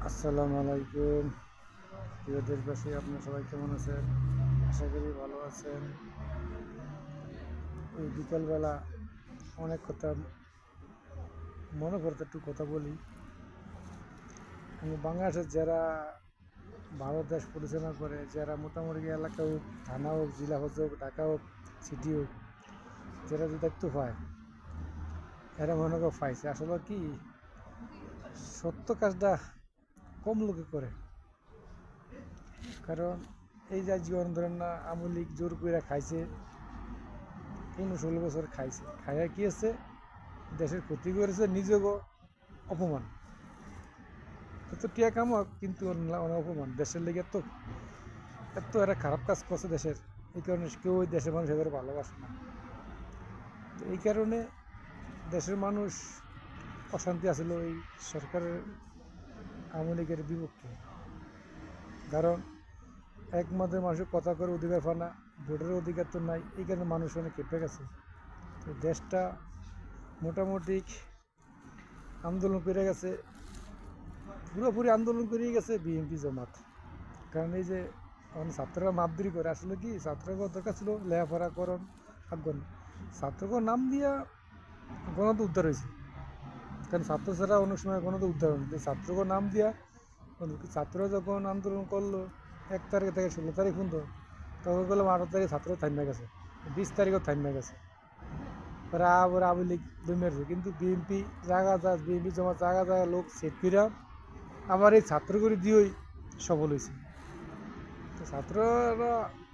আসসালামু আলাইকুম। প্রিয় দেশবাসী, আপনারা সবাই কেমন আছেন? আশা করি ভালো আছেন। এই বিকালবেলা অনেক কথা মনে পড়তে একটু কথা বলি। আমি বাংলাদেশের যারা ভারত দেশ পরিচালনা করে, যারা মোটামুটি এলাকা হোক, থানা হোক, জেলা হোক, ঢাকা হোক, সিটি হোক, যারা যে দায়িত্ব পায়, এরা মনে করে পাইছে। আসলে কি সত্য কাজটা কম লোকে করে। কারণ এই যে জীবন ধরেন না, আওয়ামী লীগ জোর করে খাইছে, 15-16 বছর খাইছে, খাইয়া কি আছে, দেশের ক্ষতি করেছে, নিজেকে অপমান। এত টিয়া কামাক কিন্তু অনেক অপমান দেশের লেগে। এত এত এরা খারাপ কাজ করছে দেশের, এই কারণে কেউ ওই দেশের মানুষ এদের ভালোবাসে না। তো এই কারণে দেশের মানুষ অশান্তি আসলে ওই সরকারের, আওয়ামী লীগের বিপক্ষে। কারণ একমাত্র মানুষের কথা করে অধিকার পায় না, ভোটের অধিকার তো নাই, এই কারণে মানুষ অনেক কেঁপে গেছে। তো দেশটা মোটামুটি আন্দোলন করে গেছে, পুরোপুরি আন্দোলন করেই গেছে বিএনপি জামাত। কারণ এই যে এখন ছাত্ররা মাপদুরি করে, আসলে কি ছাত্রদের দরকার ছিল লেখাপড়া করণ আফগান, ছাত্রকে নাম দিয়া গণত উদ্ধার হয়েছে। কারণ ছাত্র ছাড়া অনেক সময় গণত উদ্ধার হয়নি, ছাত্রকে নাম দিয়া ছাত্ররা যখন আন্দোলন করলো 1 তারিখ থেকে 16 তারিখ পর্যন্ত, তখন বললাম 18 তারিখ ছাত্র থাইমা গেছে, 20 তারিখও থাইমা গেছে। পরে আবার আওয়ামী লীগ দমেছে, কিন্তু বিএনপি বিএনপি জমা জায়গা জায়গা লোক সেট করিয়া আবার এই ছাত্রগুলি দিয়েই সফল হয়েছে। তো ছাত্ররা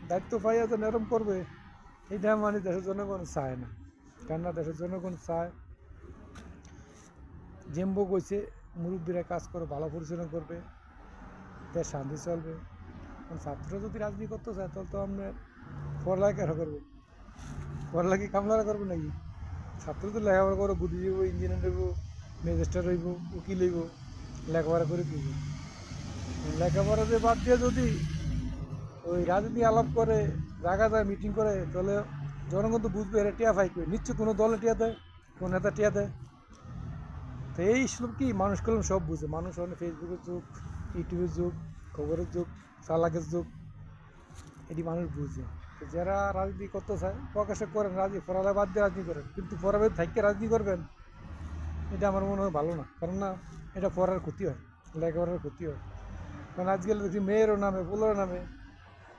দায়িত্ব পাইয়া যে নরম করবে, এইটা মানে দেশের জনগণ চায় না। কেননা দেশের জনগণ চায় জেম্বো কইছে মুরব্বীরা কাজ করে ভালো পরিচালনা করবে, দেশ শান্তি চলবে। কারণ ছাত্র যদি রাজনীতি করতে চায় তাহলে তো আমরা পড়ালেখা কেন করবো? পড়ালেখা কামলারা করবো নাকি? ছাত্র তো লেখাপড়া করে বুদ্ধি হইব, ইঞ্জিনিয়ার হইব, ম্যাজিস্ট্রেট হইব, উকিল হইব, লেখাপড়া করে দিব। লেখাপড়া দিয়ে বাদ দিয়ে যদি ওই রাজনীতি আলাপ করে, জায়গা যায় মিটিং করে, তাহলে জনগণ তো বুঝবে এরা টিয়া ফাই করে নিশ্চয়, কোনো দলে টিয়া দেয়, কোন নেতা টিয়া দেয়। তো এই সব কি মানুষ করলাম সব বুঝে। মানুষ অনেক ফেসবুকের যুগ, ইউটিউবের যুগ, খবরের যুগ, চালাকের যুগ, এটি মানুষ বুঝে। তো যারা রাজনীতি করতে চায় প্রকাশে করেন, রাজনীতি পড়ালে বাদ দিয়ে রাজনীতি করেন, কিন্তু পড়াবে থাকতে রাজনীতি করবেন, এটা আমার মনে হয় ভালো না। কারণ না, এটা পড়ার ক্ষতি হয়, লেখাপড়ার ক্ষতি হয়। কারণ আজকাল দেখছি মেয়েরও নামে, পোলারও নামে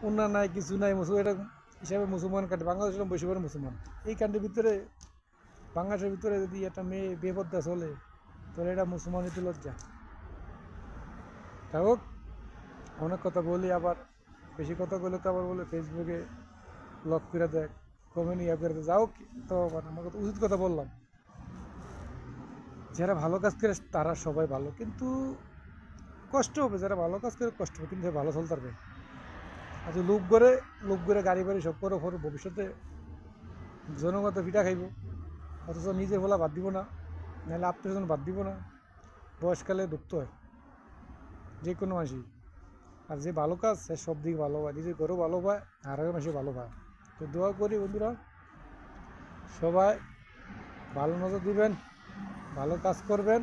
উন্নয়ন নাই, কিছু নাই, মুসলমান এটা হিসাবে মুসলমান কান্ট্রি, বাংলাদেশ বেশিরভাগ মুসলমান। এই কান্ট্রির ভিতরে, বাংলাদেশের ভিতরে যদি একটা মেয়ে বেপদ্দা চলে, তাহলে এটা মুসলমানই তো লজ্জা। তাই হোক, অনেক কথা বলি, আবার বেশি কথা বলে তো আবার বলে ফেসবুকে ব্লক করে দেয়, কমেন্ট ইয়া করে দেয়, যাও। তো আমার কথা উচিত কথা বললাম। যারা ভালো কাজ করে তারা সবাই ভালো, কিন্তু কষ্ট হবে, যারা ভালো কাজ করে কষ্ট হবে, কিন্তু ভালো চলতে পারবে। আর লোক করে গাড়ি বাড়ি সব করে ভবিষ্যতে জনগণ তো পিঠা খাইব, অথচ নিজে বলা বাদ দিব না, নাহলে আত্মীয় স্বজন বাদ দিব না। বয়সকালে দুঃখ হয় যে কোনো মাসি। আর যে ভালো কাজ সে সব দিকে ভালো পায়, নিজের ঘরেও ভালো পায়, আর মাসে ভালো পায়। তো দোয়া করি বন্ধুরা, সবাই ভালো নজর দিবেন, ভালো কাজ করবেন,